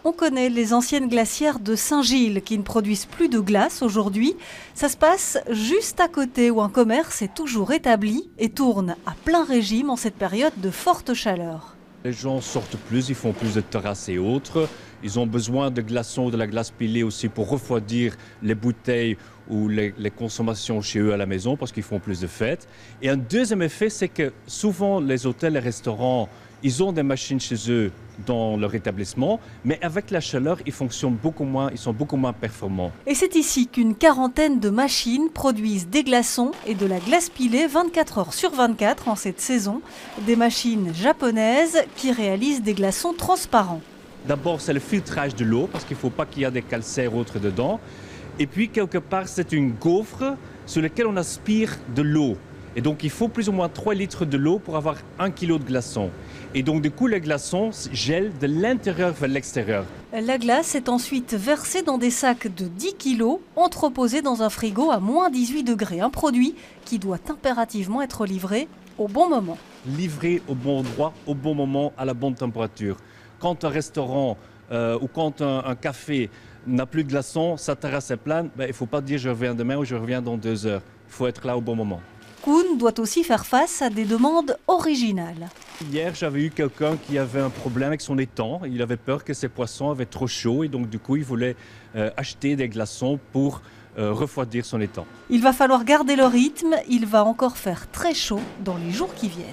On connaît les anciennes glacières de Saint-Gilles qui ne produisent plus de glace aujourd'hui. Ça se passe juste à côté où un commerce est toujours établi et tourne à plein régime en cette période de forte chaleur. Les gens sortent plus, ils font plus de terrasses et autres. Ils ont besoin de glaçons, de la glace pilée aussi pour refroidir les bouteilles ou les consommations chez eux à la maison parce qu'ils font plus de fêtes. Et un deuxième effet, c'est que souvent les hôtels et restaurants, ils ont des machines chez eux dans leur établissement, mais avec la chaleur, ils fonctionnent beaucoup moins, ils sont beaucoup moins performants. Et c'est ici qu'une quarantaine de machines produisent des glaçons et de la glace pilée 24 heures sur 24 en cette saison. Des machines japonaises qui réalisent des glaçons transparents. D'abord, c'est le filtrage de l'eau, parce qu'il ne faut pas qu'il y ait des calcaires autres dedans. Et puis, quelque part, c'est une gaufre sur laquelle on aspire de l'eau. Et donc, il faut plus ou moins 3 litres de l'eau pour avoir 1 kilo de glaçons. Et donc, du coup, les glaçons gèlent de l'intérieur vers l'extérieur. La glace est ensuite versée dans des sacs de 10 kg, entreposés dans un frigo à moins 18 degrés. Un produit qui doit impérativement être livré au bon moment. Livré au bon endroit, au bon moment, à la bonne température. Quand un restaurant ou quand un café n'a plus de glaçons, sa terrasse est pleine, il ne faut pas dire je reviens demain ou je reviens dans 2 heures. Il faut être là au bon moment. Kuhn doit aussi faire face à des demandes originales. Hier, j'avais eu quelqu'un qui avait un problème avec son étang. Il avait peur que ses poissons avaient trop chaud et donc du coup, il voulait acheter des glaçons pour refroidir son étang. Il va falloir garder le rythme, il va encore faire très chaud dans les jours qui viennent.